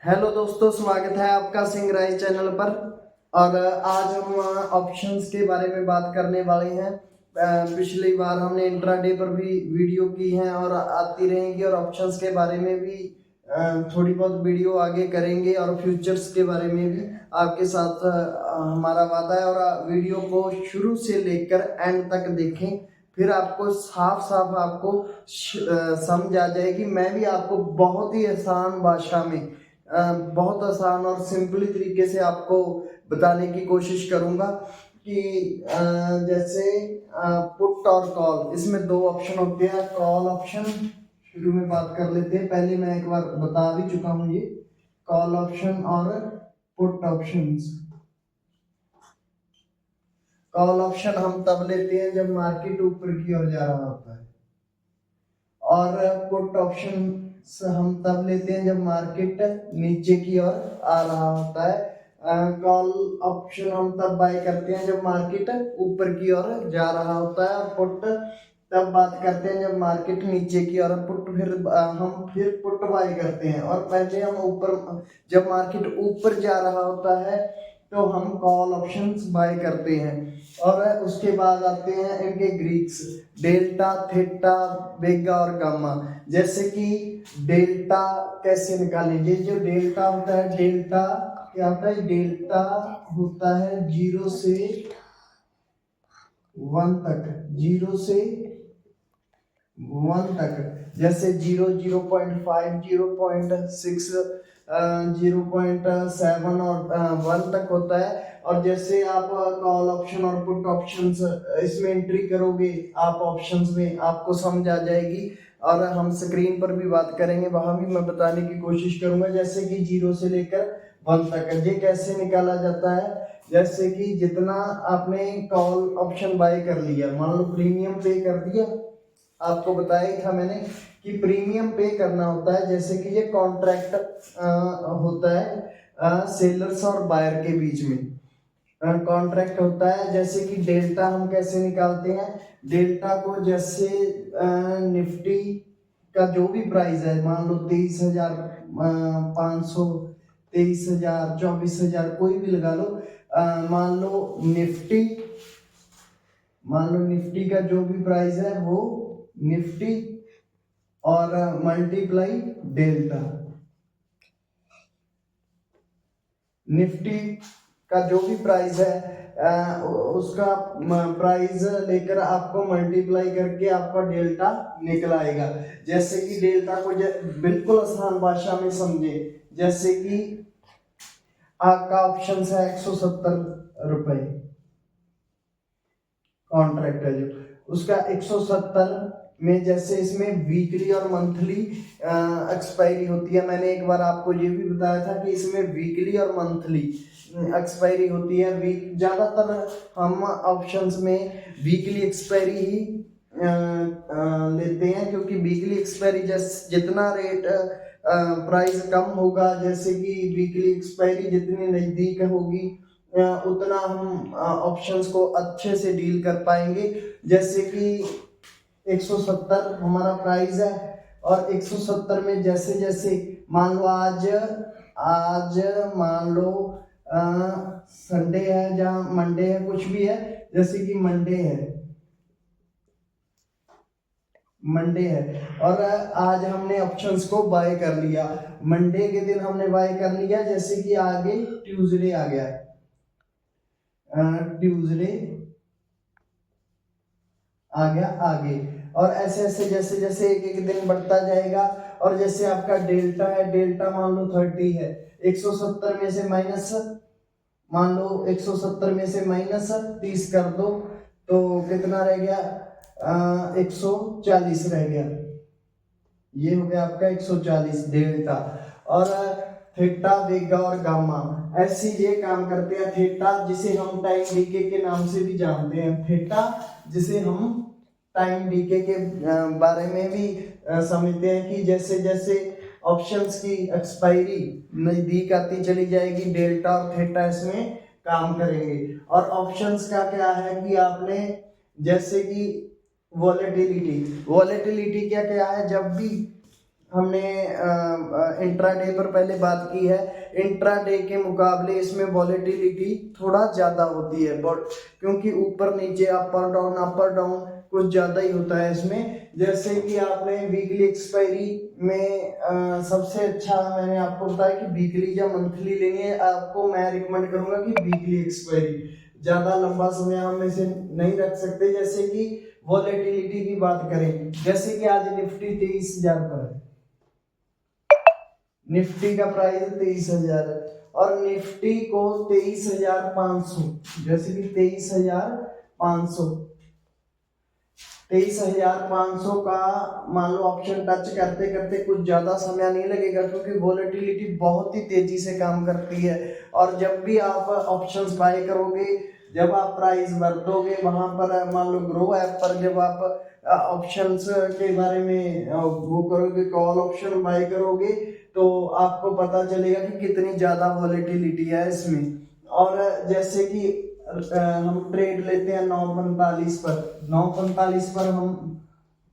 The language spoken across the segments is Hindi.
हेलो दोस्तों, स्वागत है आपका सिंह राय चैनल पर। और आज हम ऑप्शंस के बारे में बात करने वाले हैं। पिछली बार हमने इंट्राडे पर भी वीडियो की है और आती रहेंगी, और ऑप्शंस के बारे में भी थोड़ी बहुत वीडियो आगे करेंगे, और फ्यूचर्स के बारे में भी आपके साथ हमारा वादा है। और वीडियो को शुरू से लेकर एंड तक देखें, फिर आपको साफ साफ आपको समझ आ जाएगी। मैं भी आपको बहुत ही आसान भाषा में, बहुत आसान और सिंपली तरीके से आपको बताने की कोशिश करूंगा कि जैसे पुट और कॉल, इसमें दो ऑप्शन होते हैं। कॉल ऑप्शन शुरू में बात कर लेते हैं, पहले मैं एक बार बता भी चुका हूं ये। कॉल ऑप्शन और पुट ऑप्शंस। कॉल ऑप्शन हम तब लेते हैं जब मार्केट ऊपर की ओर जा रहा होता है, और पुट ऑप्शन हम तब लेते हैं जब मार्केट नीचे की ओर आ रहा होता है। कॉल ऑप्शन हम तब बाय करते हैं जब मार्केट ऊपर की ओर जा रहा होता है, और पुट तब बात करते हैं जब मार्केट नीचे की ओर। पुट हम फिर पुट बाय करते हैं, और पहले हम ऊपर, जब मार्केट ऊपर जा रहा होता है तो हम कॉल ऑप्शंस बाय करते हैं। और उसके बाद आते हैं इनके ग्रीक्स, डेल्टा, थीटा, बेगा और गामा। जैसे कि डेल्टा कैसे निकालेंगे? जो डेल्टा होता है, डेल्टा क्या होता है? डेल्टा होता है 0 से 1 तक, 0 से 1 तक। जैसे 0, 0.5, 0.6, 0.7 और 1 तक होता है। और जैसे आप कॉल ऑप्शन और पुट ऑप्शंस इसमें एंट्री करोगे, आप ऑप्शंस में, आपको समझ आ जाएगी। और हम स्क्रीन पर भी बात करेंगे, वहां भी मैं बताने की कोशिश करूंगा। जैसे कि 0 से लेकर 1 तक ये कैसे निकाला जाता है? जैसे कि जितना आपने कॉल ऑप्शन बाय कर लिया, मान लो प्रीमियम पे कर दिया, आपको बताया ही था मैंने कि प्रीमियम पे करना होता है। जैसे कि ये कॉन्ट्रैक्ट होता है सेलर्स और बायर के बीच में कॉन्ट्रैक्ट होता है। जैसे कि डेल्टा हम कैसे निकालते हैं? डेल्टा को जैसे निफ्टी का जो भी प्राइस है, मान लो 23,500, 23,000, 24,000, कोई भी लगा लो। मान लो निफ्टी का जो भी प्राइस है वो निफ्टी, और मल्टीप्लाई डेल्टा। निफ्टी का जो भी प्राइस है उसका प्राइस लेकर आपको मल्टीप्लाई करके आपका डेल्टा निकल आएगा। जैसे कि डेल्टा को बिल्कुल आसान भाषा में समझे, जैसे कि आपका ऑप्शन है 170 रुपए कॉन्ट्रैक्ट है, जो उसका 170 में, जैसे इसमें वीकली और मंथली एक्सपायरी होती है। मैंने एक बार आपको ये भी बताया था कि इसमें वीकली और मंथली एक्सपायरी होती है। ज्यादातर हम ऑप्शंस में वीकली एक्सपायरी ही लेते हैं, क्योंकि वीकली एक्सपायरी जितना रेट प्राइस कम होगा, जैसे कि वीकली एक्सपायरी जितनी नजदीक होगी उतना हम ऑप्शंस को अच्छे से डील कर पाएंगे। जैसे कि 170 हमारा प्राइस है, और 170 में जैसे जैसे मान लो आज मान लो संडे है, जहाँ मंडे है, कुछ भी है, जैसे कि मंडे है और आज हमने ऑप्शंस को बाय कर लिया। मंडे के दिन हमने बाय कर लिया, जैसे कि आगे ट्यूसडे आ गया, ट्यूसडे आ गया आगे। और ऐसे ऐसे जैसे जैसे एक एक दिन बढ़ता जाएगा। और जैसे आपका डेल्टा है, डेल्टा मान लो 30 है, 170 में से माइनस, मान लो 170 में से माइनस 30 कर दो तो कितना रह गया? 140 रह गया। ये हो गया आपका 140 डेल्टा। और थीटा, बेगा और गामा ऐसे ये काम करते हैं। थीटा जिसे हम टाइम डीके के नाम से भी जानते हैं, थीटा जिसे हम टाइम डीके के बारे में भी समझते हैं कि जैसे जैसे ऑप्शंस की एक्सपायरी नजदीक आती चली जाएगी, डेल्टा और थीटा इसमें काम करेंगे। और ऑप्शंस का क्या है कि आपने, जैसे कि वॉलेटिलिटी क्या क्या है? जब भी हमने इंट्राडे पर पहले बात की है, इंट्राडे के मुकाबले इसमें वॉलेटिलिटी थोड़ा ज़्यादा होती है, क्योंकि ऊपर नीचे अपर डाउन कुछ ज़्यादा ही होता है इसमें। जैसे कि आपने वीकली एक्सपायरी में सबसे अच्छा मैंने आपको बताया कि वीकली या मंथली लेनी है, आपको मैं रिकमेंड करूंगा कि वीकली एक्सपायरी, ज़्यादा लंबा समय हम इसे नहीं रख सकते। जैसे कि वॉलेटिलिटी की बात करें, जैसे कि आज निफ्टी 23,000 पर है, निफ्टी का प्राइस 23,000 है और निफ्टी को 23,500, जैसे कि 23,500 का मान लो ऑप्शन टच करते करते कुछ ज्यादा समय नहीं लगेगा, क्योंकि वॉलेटिलिटी बहुत ही तेजी से काम करती है। और जब भी आप ऑप्शंस बाय करोगे, जब आप प्राइस भर दोगे वहां पर, मान लो ग्रो ऐप पर जब आप ऑप्शंस के बारे में वो करोगे, कॉल ऑप्शन बाय करोगे, तो आपको पता चलेगा कि कितनी ज्यादा वॉलेटिलिटी है इसमें। और जैसे कि हम ट्रेड लेते हैं 9:45 पर हम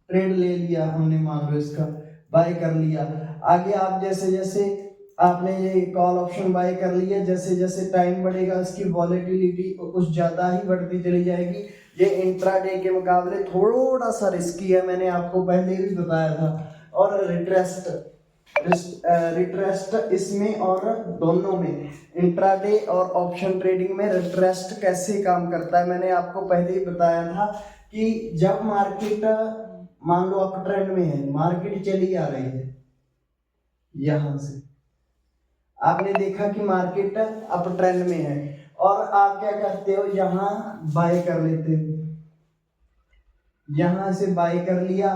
ट्रेड ले लिया हमने, मान लो इसका बाय कर लिया। आगे आप जैसे जैसे आपने ये कॉल ऑप्शन बाय कर लिया, जैसे जैसे टाइम बढ़ेगा इसकी वॉलेटिलिटी कुछ ज्यादा ही बढ़ती चली जाएगी। ये इंट्राडे के मुकाबले थोड़ा सा रिस्की है, मैंने आपको पहले भी बताया था। और रिट्रेस्ट इसमें और दोनों में, इंट्राडे और ऑप्शन ट्रेडिंग में रिट्रेस्ट कैसे काम करता है मैंने आपको पहले ही बताया था कि जब मार्केट मान लो अप ट्रेंड में है, मार्केट चली आ रही है, यहां से आपने देखा कि मार्केट अप ट्रेंड में है और आप क्या करते हो, यहां बाय कर लेते हो, यहां से बाय कर लिया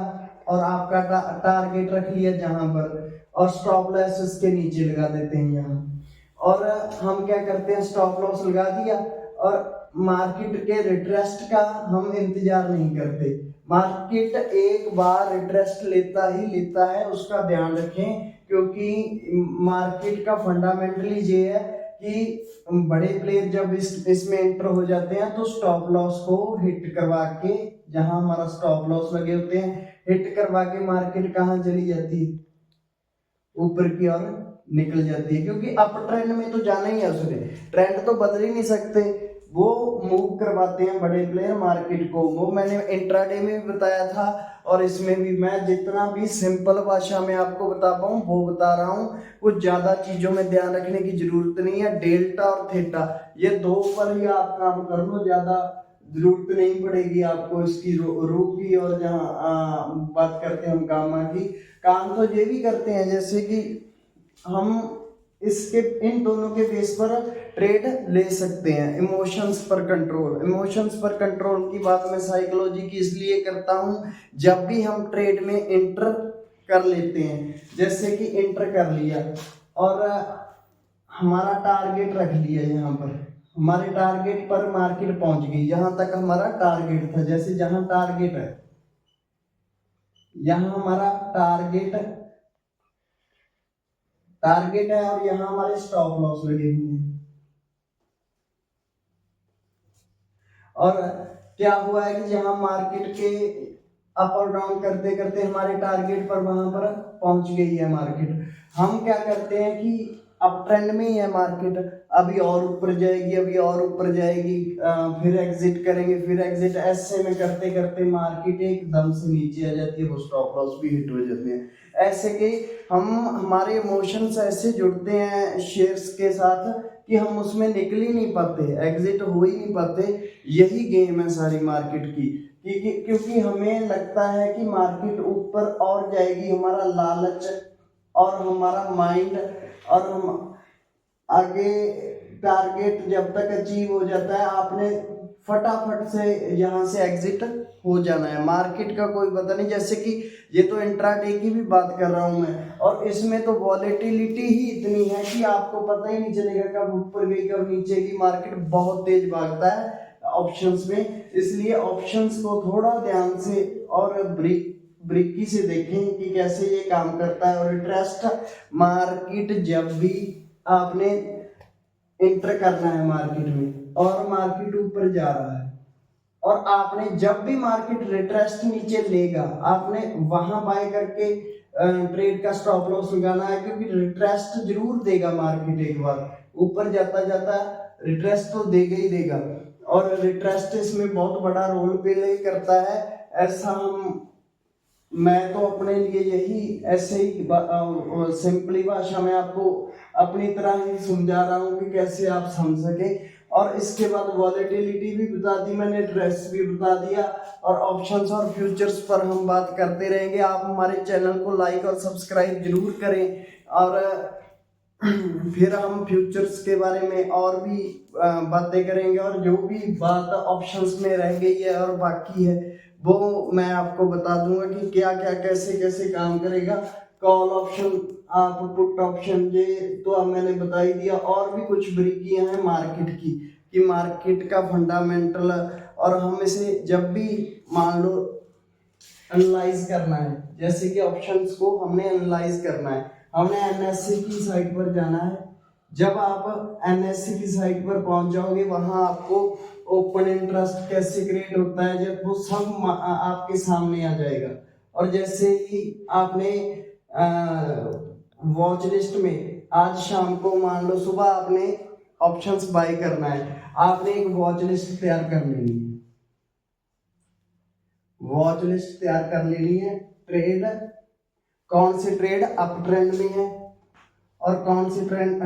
और आपका टारगेट रख लिया जहां पर, और स्टॉप लॉस इसके नीचे लगा देते हैं यहाँ। और हम क्या करते हैं, स्टॉप लॉस लगा दिया और मार्केट के रिट्रेस्ट का हम इंतजार नहीं करते, मार्केट एक बार रिट्रेस्ट लेता ही लेता है, उसका ध्यान रखें। क्योंकि मार्केट का फंडामेंटली ये है कि बड़े प्लेयर जब इसमें एंटर हो जाते हैं तो स्टॉप लॉस को हिट करवा के, जहां हमारा स्टॉप लॉस लगे होते हैं, हिट करवा के मार्केट कहाँ चली जाती है, ऊपर की ओर निकल जाती है। क्योंकि अप ट्रेंड में तो जाना ही है, उसने ट्रेंड तो बदल ही नहीं सकते, वो मूव करवाते हैं बड़े प्लेयर मार्केट को। वो मैंने इंट्राडे में भी बताया था और इसमें भी मैं जितना भी सिंपल भाषा में आपको बता पाऊँ वो बता रहा हूँ, कुछ ज्यादा चीजों में ध्यान रखने की जरूरत नहीं है। डेल्टा और थीटा ये दो पर ही आप काम कर लो, ज्यादा जरूरत नहीं पड़ेगी आपको इसकी रू की। और जहाँ बात करते हैं हम गामा की, काम तो ये भी करते हैं, जैसे कि हम इसके इन दोनों के बेस पर ट्रेड ले सकते हैं। इमोशंस पर कंट्रोल की बात मैं साइकोलॉजी की इसलिए करता हूँ, जब भी हम ट्रेड में एंटर कर लेते हैं, जैसे कि एंटर कर लिया और हमारा टारगेट रख लिया, यहाँ पर हमारे टारगेट पर मार्केट पहुंच गई, जहां तक हमारा टारगेट था, जैसे जहां टारगेट है, यहां हमारा टारगेट है और यहाँ हमारे स्टॉप लॉस लगे हुए हैं। और क्या हुआ है कि जहां मार्केट के अप और डाउन करते करते हमारे टारगेट पर वहां पर पहुंच गई है मार्केट, हम क्या करते हैं कि अब ट्रेंड में ही है मार्केट, अभी और ऊपर जाएगी, अभी और ऊपर जाएगी, फिर एग्जिट करेंगे, फिर एग्जिट, ऐसे में करते करते मार्केट एकदम से नीचे आ जाती है, वो स्टॉप लॉस भी हिट हो जाते हैं। ऐसे कि हमारे इमोशंस ऐसे जुड़ते हैं शेयर्स के साथ कि हम उसमें निकल ही नहीं पाते, एग्जिट हो ही नहीं पाते। यही गेम है सारी मार्केट की, क्योंकि हमें लगता है कि मार्केट ऊपर और जाएगी, हमारा लालच और हमारा माइंड, और हम आगे टारगेट जब तक अचीव हो जाता है, आपने फटाफट से यहाँ से एग्जिट हो जाना है, मार्केट का कोई पता नहीं। जैसे कि ये तो इंट्राडे की भी बात कर रहा हूँ मैं, और इसमें तो वॉलेटिलिटी ही इतनी है कि आपको पता ही नहीं चलेगा कब ऊपर गई कब नीचे गई, मार्केट बहुत तेज भागता है ऑप्शंस में। इसलिए ऑप्शंस को थोड़ा ध्यान से और ब्रीकी से देखें कि कैसे ये काम करता है। और इंटरेस्ट मार्केट जब भी आपने एंटर करना है मार्केट में और मार्केट ऊपर जा रहा है, और आपने जब भी मार्केट रिट्रेस्ट नीचे लेगा, आपने वहां बाय करके ट्रेड का स्टॉप लॉस लगाना है, क्योंकि रिट्रेस्ट जरूर देगा मार्केट, एक बार ऊपर जाता जाता रिट्रेस्ट तो देगा ही देगा, और रिट्रेस्ट इसमें बहुत बड़ा रोल प्ले करता है। ऐसा मैं तो अपने लिए यही ऐसे ही सिंपली भाषा में आपको अपनी तरह ही समझा रहा हूँ कि कैसे आप समझ सके। और इसके बाद वॉलेटिलिटी भी बता दी मैंने, ड्रेस भी बता दिया, और ऑप्शंस और फ्यूचर्स पर हम बात करते रहेंगे। आप हमारे चैनल को लाइक और सब्सक्राइब जरूर करें, और फिर हम फ्यूचर्स के बारे में और भी बातें करेंगे, और जो भी बात ऑप्शंस में रह गई है और बाकी है वो मैं आपको बता दूंगा कि क्या क्या कैसे कैसे काम करेगा। कॉल ऑप्शन, आप पुट ऑप्शन, ये तो अब मैंने बता ही दिया। और भी कुछ बारीकियां हैं मार्केट की, कि मार्केट का फंडामेंटल, और हम इसे जब भी मान लो एनालाइज करना है, जैसे कि ऑप्शंस को हमने एनालाइज करना है, हमने एनएससी की साइट पर जाना है। जब आप एनएससी की साइट पर पहुंच जाओगे, वहां आपको ओपन इंटरेस्ट कैसे क्रिएट होता है, जब वो सब आपके सामने आ जाएगा। और जैसे ही आपने वॉच लिस्ट में आज शाम को मान लो सुबह आपने ऑप्शंस बाय करना है, आपने एक वॉच लिस्ट तैयार कर लेनी है। वॉच लिस्ट तैयार कर लेनी है। ट्रेड, कौन से ट्रेड अप ट्रेंड में है और कौन सी ट्रेंड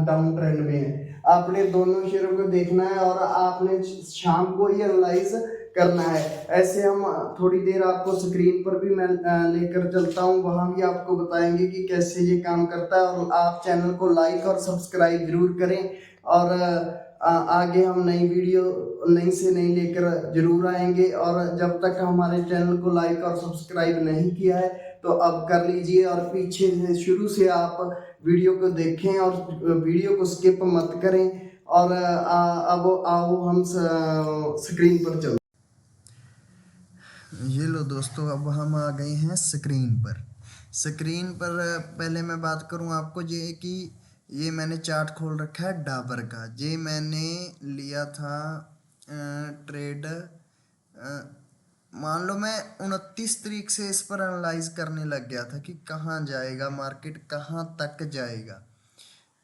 डाउन ट्रेंड में है, आपने दोनों शेयरों को देखना है, और आपने शाम को ही एनालाइज करना है। ऐसे हम थोड़ी देर आपको स्क्रीन पर भी मैं लेकर चलता हूँ, वहां भी आपको बताएंगे कि कैसे ये काम करता है। और आप चैनल को लाइक और सब्सक्राइब जरूर करें, और आगे हम नई वीडियो नई से नई लेकर जरूर आएंगे। और जब तक हमारे चैनल को लाइक और सब्सक्राइब नहीं किया है तो अब कर लीजिए, और पीछे से शुरू से आप वीडियो को देखें और वीडियो को स्किप मत करें। और अब आओ हम स्क्रीन पर चलते। ये लो दोस्तों, अब हम आ गए हैं स्क्रीन पर। स्क्रीन पर पहले मैं बात करूं आपको ये कि ये मैंने चार्ट खोल रखा है डाबर का। ये मैंने लिया था ट्रेड, मान लो मैं 29 तारीख से इस पर एनालाइज करने लग गया था कि कहाँ जाएगा मार्केट, कहाँ तक जाएगा।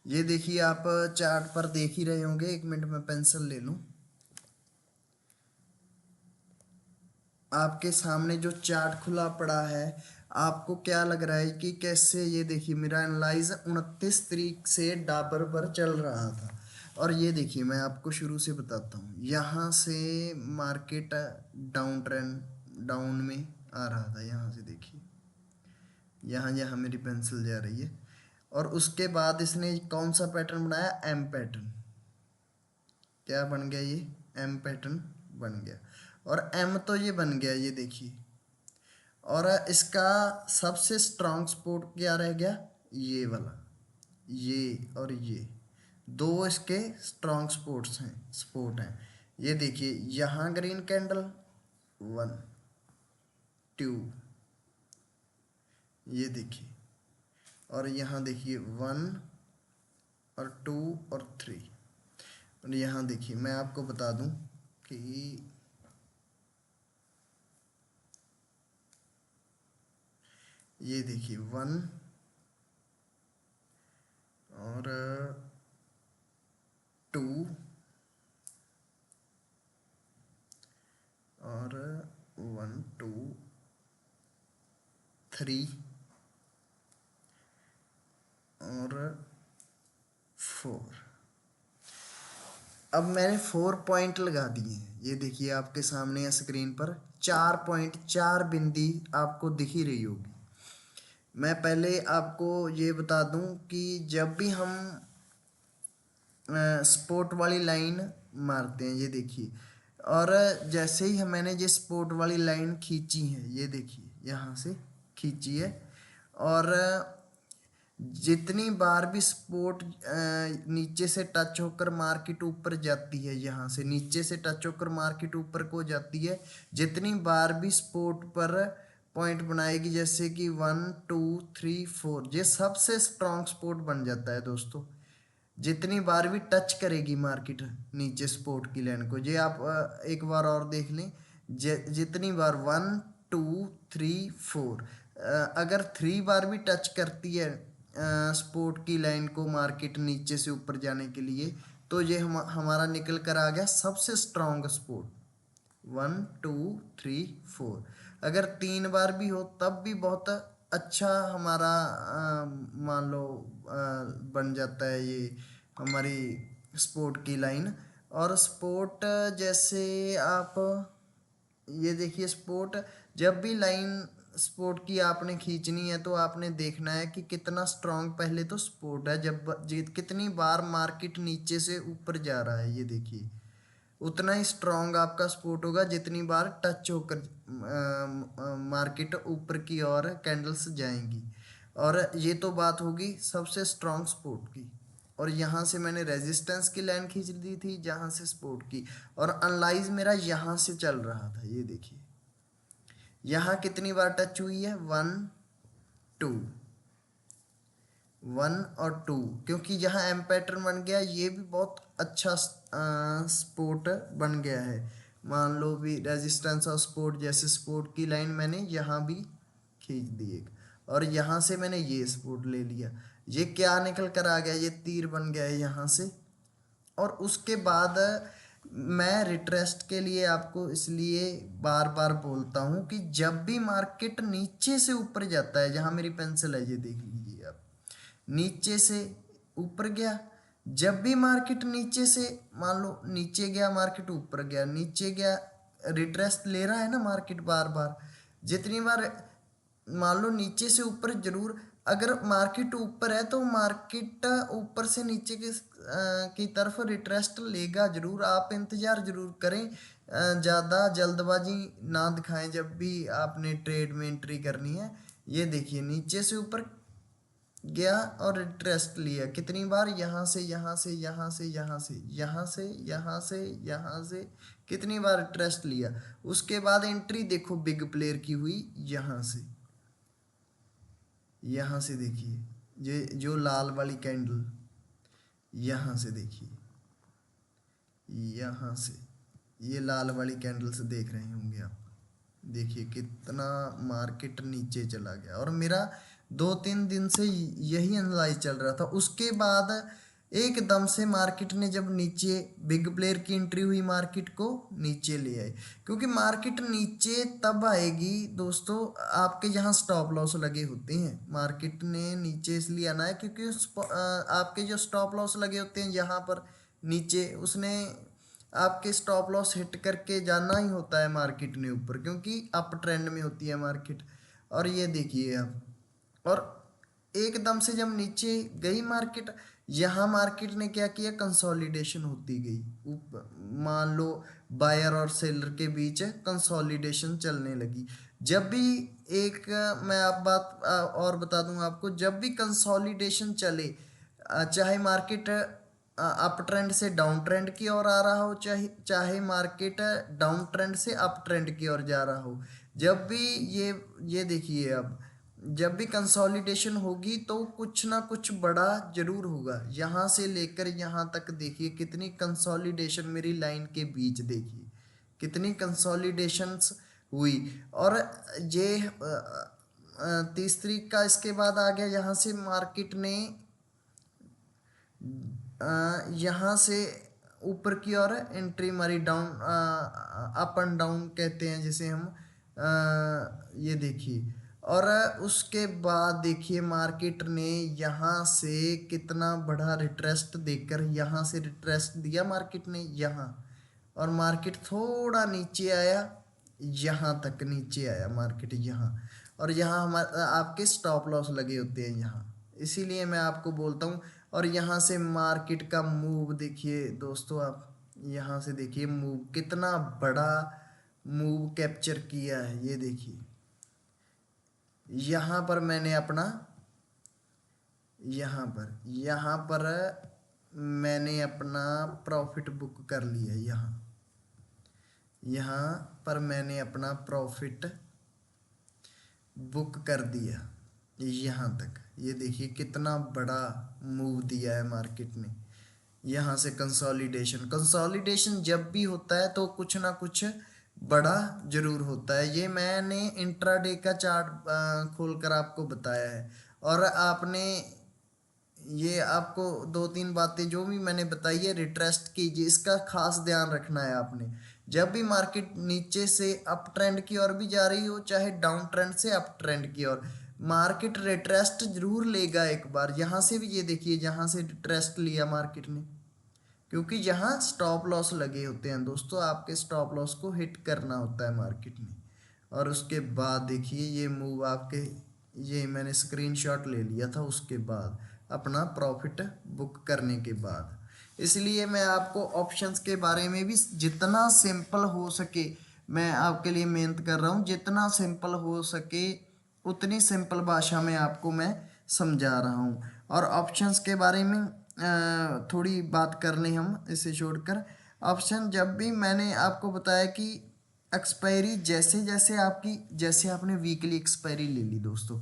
ये देखिए, आप चार्ट पर देख ही रहे होंगे। एक मिनट में पेंसिल ले लूं। आपके सामने जो चार्ट खुला पड़ा है, आपको क्या लग रहा है कि कैसे, ये देखिए मेरा एनालाइज 29 तारीख से डाबर पर चल रहा था। और ये देखिए मैं आपको शुरू से बताता हूँ, यहाँ से मार्केट डाउन ट्रेंड डाउन में आ रहा था। यहाँ से देखिए, यहाँ मेरी पेंसिल जा रही है, और उसके बाद इसने कौन सा पैटर्न बनाया, एम पैटर्न। क्या बन गया ये, एम पैटर्न बन गया। और एम तो ये बन गया, ये देखिए। और इसका सबसे स्ट्रॉन्ग सपोर्ट क्या रह गया, ये वाला, ये और ये दो इसके स्ट्रॉन्ग सपोर्ट हैं। ये देखिए, यहाँ ग्रीन कैंडल 1 2, ये देखिए, और यहाँ देखिए 1 और 2 और 3। और यहाँ देखिए, मैं आपको बता दूं कि ये देखिए 1 और 2 और 1 2 3 और 4। अब मैंने 4 पॉइंट लगा दिए हैं। ये देखिए आपके सामने स्क्रीन पर 4 पॉइंट, 4 बिंदी आपको दिख ही रही होगी। मैं पहले आपको ये बता दूं कि जब भी हम स्पोर्ट वाली लाइन मारते हैं, ये देखिए, और जैसे ही मैंने ये स्पोर्ट वाली लाइन खींची है, ये देखिए यहाँ से खींची है, और जितनी बार भी स्पोर्ट नीचे से टच होकर मार्केट ऊपर जाती है, यहाँ से नीचे से टच होकर मार्केट ऊपर को जाती है, जितनी बार भी स्पोर्ट पर पॉइंट बनाएगी, जैसे कि 1 2 3 4, ये सबसे स्ट्रॉन्ग सपोर्ट बन जाता है दोस्तों। जितनी बार भी टच करेगी मार्केट नीचे सपोर्ट की लाइन को, ये आप एक बार और देख लें, जितनी बार 1 2 3 4 अगर 3 बार भी टच करती है सपोर्ट की लाइन को मार्केट नीचे से ऊपर जाने के लिए, तो ये हमारा निकल कर आ गया सबसे स्ट्रॉन्ग सपोर्ट। 1 2 3 4। अगर 3 बार भी हो तब भी बहुत अच्छा हमारा मान लो बन जाता है ये हमारी सपोर्ट की लाइन। और सपोर्ट जैसे आप ये देखिए, सपोर्ट जब भी लाइन सपोर्ट की आपने खींचनी है तो आपने देखना है कि कितना स्ट्रांग पहले तो सपोर्ट है, जब कितनी बार मार्केट नीचे से ऊपर जा रहा है, ये देखिए उतना ही स्ट्रांग आपका सपोर्ट होगा जितनी बार टच होकर मार्केट ऊपर की ओर कैंडल्स जाएंगी। और ये तो बात होगी सबसे स्ट्रांग सपोर्ट की। और यहाँ से मैंने रेजिस्टेंस की लाइन खींच दी थी, जहाँ से सपोर्ट की। और अनलाइज मेरा यहाँ से चल रहा था, ये देखिए यहाँ कितनी बार टच हुई है, 1 2 1 और 2, क्योंकि यहाँ एम पैटर्न बन गया, ये भी बहुत अच्छा सपोर्ट बन गया है। मान लो भी रेजिस्टेंस और सपोर्ट, जैसे सपोर्ट की लाइन मैंने यहाँ भी खींच दी एक, और यहाँ से मैंने ये सपोर्ट ले लिया। ये क्या निकल कर आ गया, ये तीर बन गया है यहाँ से। और उसके बाद मैं रिट्रेस्ट के लिए आपको इसलिए बार बार बोलता हूँ कि जब भी मार्केट नीचे से ऊपर जाता है, जहाँ मेरी पेंसिल है ये देख लीजिए आप, नीचे से ऊपर गया, जब भी मार्केट नीचे से मान लो नीचे गया, मार्केट ऊपर गया, नीचे गया, रिट्रेस्ट ले रहा है ना मार्केट बार बार, जितनी बार मान लो नीचे से ऊपर जरूर, अगर मार्केट ऊपर है तो मार्केट ऊपर से नीचे की तरफ रिट्रेस्ट लेगा जरूर। आप इंतजार जरूर करें, ज़्यादा जल्दबाजी ना दिखाएं जब भी आपने ट्रेड में एंट्री करनी है। ये देखिए नीचे से ऊपर गया और रिट्रेस्ट लिया कितनी बार, यहाँ से यहाँ से यहाँ से यहाँ से यहाँ से यहाँ से यहाँ से कितनी बार रिट्रेस्ट लिया। उसके बाद एंट्री देखो बिग प्लेयर की हुई यहाँ से, यहाँ से देखिए ये जो लाल वाली कैंडल, यहाँ से देखिए, यहाँ से ये लाल वाली कैंडल से देख रहे होंगे आप, देखिए कितना मार्केट नीचे चला गया। और मेरा 2-3 दिन से यही एनालाइज चल रहा था। उसके बाद एकदम से मार्केट ने जब नीचे बिग प्लेयर की एंट्री हुई, मार्केट को नीचे ले आए, क्योंकि मार्केट नीचे तब आएगी दोस्तों आपके जहाँ स्टॉप लॉस लगे होते हैं। मार्केट ने नीचे इसलिए आना है क्योंकि आपके जो स्टॉप लॉस लगे होते हैं यहाँ पर नीचे, उसने आपके स्टॉप लॉस हिट करके जाना ही होता है मार्केट ने ऊपर, क्योंकि अप ट्रेंड में होती है मार्केट। और ये देखिए आप, और एकदम से जब नीचे गई मार्केट, यहाँ मार्केट ने क्या किया, कंसोलिडेशन होती गई ऊपर, मान लो बायर और सेलर के बीच कंसोलिडेशन चलने लगी। जब भी एक मैं आप बात और बता दूं आपको, जब भी कंसोलिडेशन चले, चाहे मार्केट अप ट्रेंड से डाउन ट्रेंड की ओर आ रहा हो, चाहे मार्केट डाउन ट्रेंड से अप ट्रेंड की ओर जा रहा हो, जब भी ये देखिए अब, जब भी कंसोलिडेशन होगी तो कुछ ना कुछ बड़ा जरूर होगा। यहाँ से लेकर यहाँ तक देखिए कितनी कंसोलिडेशन मेरी लाइन के बीच, देखिए कितनी कंसोलिडेशंस हुई। और ये 30 तारीख का इसके बाद आ गया, यहाँ से मार्केट ने यहाँ से ऊपर की ओर एंट्री मारी, डाउन अप एंड डाउन कहते हैं जिसे हम, ये देखिए। और उसके बाद देखिए मार्केट ने यहाँ से कितना बड़ा रिट्रेस्ट देकर, यहाँ से रिट्रेस्ट दिया मार्केट ने यहाँ, और मार्केट थोड़ा नीचे आया, यहाँ तक नीचे आया मार्केट यहाँ, और यहाँ हमारे आपके स्टॉप लॉस लगे होते हैं यहाँ, इसीलिए मैं आपको बोलता हूँ। और यहाँ से मार्केट का मूव देखिए दोस्तों, आप यहाँ से देखिए मूव, कितना बड़ा मूव कैप्चर किया है, ये देखिए यहाँ पर मैंने अपना, यहाँ पर मैंने अपना प्रॉफिट बुक कर लिया, यहाँ पर मैंने अपना प्रॉफिट बुक कर दिया यहाँ तक। ये देखिए कितना बड़ा मूव दिया है मार्केट ने। यहाँ से कंसोलिडेशन जब भी होता है तो कुछ ना कुछ बड़ा जरूर होता है। ये मैंने इंट्राडे का चार्ट खोलकर आपको बताया है। और आपने ये आपको दो तीन बातें जो भी मैंने बताई है रिट्रेस्ट कीजिए, इसका खास ध्यान रखना है आपने। जब भी मार्केट नीचे से अप ट्रेंड की ओर भी जा रही हो, चाहे डाउन ट्रेंड से अप ट्रेंड की ओर, मार्केट रिट्रेस्ट जरूर लेगा एक बार। यहाँ से भी ये देखिए, जहाँ से रिट्रेस्ट लिया मार्केट ने, क्योंकि यहाँ स्टॉप लॉस लगे होते हैं दोस्तों, आपके स्टॉप लॉस को हिट करना होता है मार्केट ने। और उसके बाद देखिए ये मूव आपके, ये मैंने स्क्रीनशॉट ले लिया था उसके बाद, अपना प्रॉफिट बुक करने के बाद। इसलिए मैं आपको ऑप्शंस के बारे में भी जितना सिंपल हो सके मैं आपके लिए मेहनत कर रहा हूँ, जितना सिंपल हो सके उतनी सिंपल भाषा में आपको मैं समझा रहा हूँ। और ऑप्शंस के बारे में थोड़ी बात कर लें हम इसे छोड़कर। ऑप्शन जब भी मैंने आपको बताया कि एक्सपायरी जैसे जैसे आपकी, जैसे आपने वीकली एक्सपायरी ले ली दोस्तों,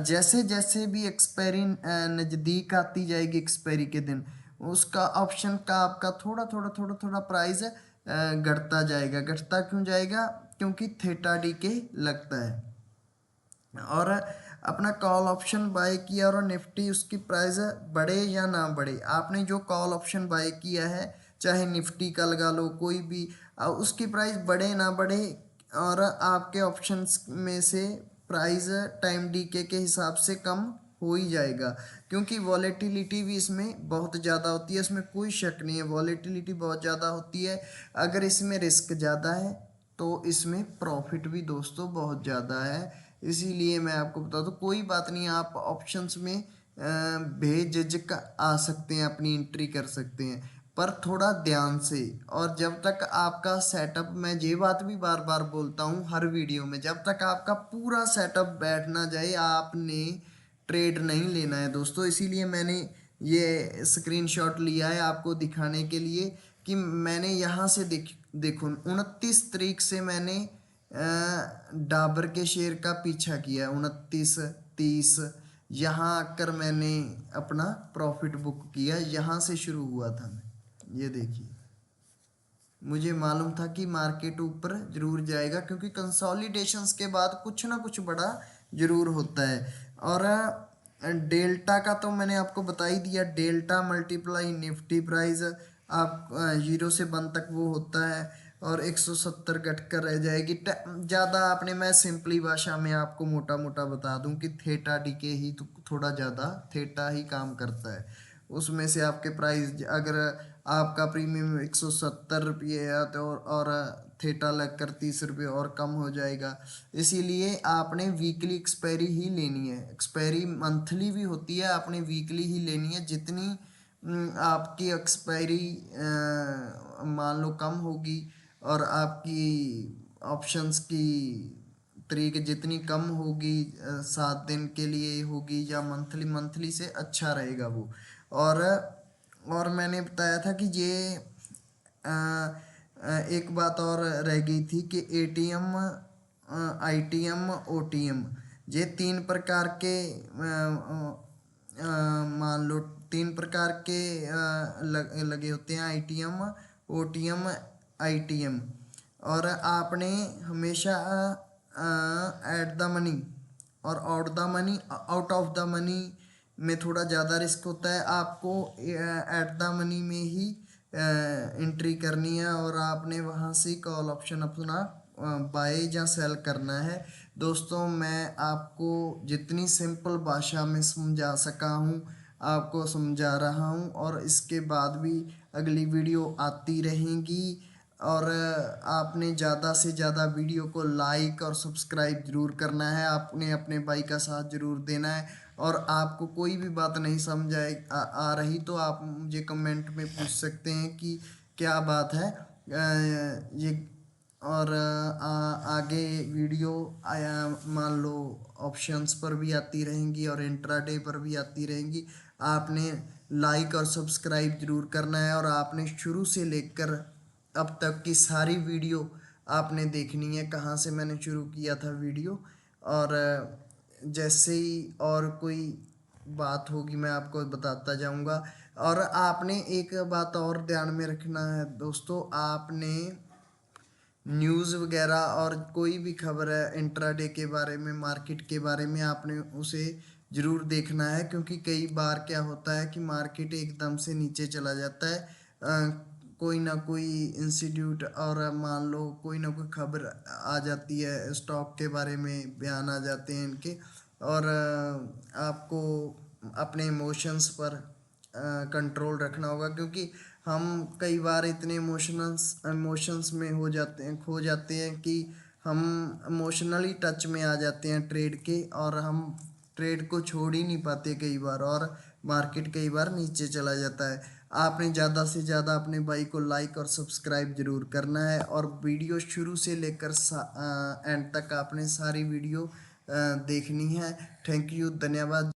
जैसे जैसे भी एक्सपायरी नज़दीक आती जाएगी एक्सपायरी के दिन, उसका ऑप्शन का आपका थोड़ा थोड़ा थोड़ा थोड़ा प्राइस घटता जाएगा। घटता क्यों जाएगा? क्योंकि थीटा डी के लगता है। और अपना कॉल ऑप्शन बाय किया और निफ्टी उसकी प्राइस बढ़े या ना बढ़े, आपने जो कॉल ऑप्शन बाय किया है, चाहे निफ्टी का लगा लो कोई भी, उसकी प्राइस बढ़े ना बढ़े, और आपके ऑप्शंस में से प्राइस टाइम डीके के हिसाब से कम हो ही जाएगा। क्योंकि वॉलेटिलिटी भी इसमें बहुत ज़्यादा होती है, इसमें कोई शक नहीं है, वॉलेटिलिटी बहुत ज़्यादा होती है। अगर इसमें रिस्क ज़्यादा है तो इसमें प्रॉफिट भी दोस्तों बहुत ज़्यादा है। इसीलिए मैं आपको बता दूं, कोई बात नहीं, आप ऑप्शंस में बेझिझक आ सकते हैं, अपनी एंट्री कर सकते हैं, पर थोड़ा ध्यान से। और जब तक आपका सेटअप, मैं ये बात भी बार बार बोलता हूँ हर वीडियो में, जब तक आपका पूरा सेटअप बैठ ना जाए आपने ट्रेड नहीं लेना है दोस्तों। इसीलिए मैंने ये स्क्रीनशॉट लिया है आपको दिखाने के लिए कि मैंने यहाँ से देखो 29 तारीख से मैंने डाबर के शेयर का पीछा किया, 29 30 यहाँ आकर मैंने अपना प्रॉफिट बुक किया। यहाँ से शुरू हुआ था मैं, ये देखिए, मुझे मालूम था कि मार्केट ऊपर जरूर जाएगा, क्योंकि कंसोलिडेशंस के बाद कुछ ना कुछ बड़ा जरूर होता है। और डेल्टा का तो मैंने आपको बता ही दिया, डेल्टा मल्टीप्लाई निफ्टी प्राइस, आप 0 से 1 तक वो होता है, और 170 घट कर रह जाएगी। ज़्यादा आपने, मैं सिंपली भाषा में आपको मोटा मोटा बता दूं कि थीटा डीके ही तो थोड़ा ज़्यादा थीटा ही काम करता है। उसमें से आपके प्राइस, अगर आपका प्रीमियम 170 रुपये है तो और थीटा लग कर 30 रुपये और कम हो जाएगा। इसीलिए आपने वीकली एक्सपायरी ही लेनी है, एक्सपायरी मंथली भी होती है, आपने वीकली ही लेनी है। जितनी आपकी एक्सपायरी मान लो कम होगी, और आपकी ऑप्शंस की तरीक जितनी कम होगी, 7 दिन के लिए होगी या मंथली, मंथली से अच्छा रहेगा वो। और मैंने बताया था कि ये एक बात और रह गई थी कि एटीएम, आईटीएम, ओटीएम, ये 3 प्रकार के मान लो 3 प्रकार के लगे होते हैं, आईटीएम, ओटीएम, आईटीएम। और आपने हमेशा एट द मनी और out the money, out of the money में थोड़ा ज़्यादा रिस्क होता है, आपको एट द मनी में ही एंट्री करनी है, और आपने वहाँ से कॉल ऑप्शन अपना बाय या सेल करना है। दोस्तों मैं आपको जितनी सिंपल भाषा में समझा सका हूँ आपको समझा रहा हूँ, और इसके बाद भी अगली वीडियो आती रहेंगी। और आपने ज़्यादा से ज़्यादा वीडियो को लाइक और सब्सक्राइब जरूर करना है, आपने अपने भाई का साथ जरूर देना है। और आपको कोई भी बात नहीं समझ आ रही तो आप मुझे कमेंट में पूछ सकते हैं कि क्या बात है, ये। और आगे वीडियो मान लो ऑप्शंस पर भी आती रहेंगी और इंट्राडे पर भी आती रहेंगी। आपने लाइक और सब्सक्राइब जरूर करना है, और आपने शुरू से लेकर अब तक की सारी वीडियो आपने देखनी है, कहाँ से मैंने शुरू किया था वीडियो। और जैसे ही और कोई बात होगी मैं आपको बताता जाऊंगा। और आपने एक बात और ध्यान में रखना है दोस्तों, आपने न्यूज़ वगैरह और कोई भी खबर है इंट्राडे के बारे में, मार्केट के बारे में, आपने उसे ज़रूर देखना है, क्योंकि कई बार क्या होता है कि मार्केट एकदम से नीचे चला जाता है। कोई ना कोई इंस्टीट्यूट और मान लो कोई ना कोई खबर आ जाती है, स्टॉक के बारे में बयान आ जाते हैं इनके, और आपको अपने इमोशंस पर कंट्रोल रखना होगा, क्योंकि हम कई बार इतने इमोशंस में हो जाते हैं, खो जाते हैं कि हम इमोशनली टच में आ जाते हैं ट्रेड के, और हम ट्रेड को छोड़ ही नहीं पाते कई बार, और मार्केट कई बार नीचे चला जाता है। आपने ज़्यादा से ज़्यादा अपने भाई को लाइक और सब्सक्राइब जरूर करना है, और वीडियो शुरू से लेकर एंड तक आपने सारी वीडियो देखनी है। थैंक यू, धन्यवाद।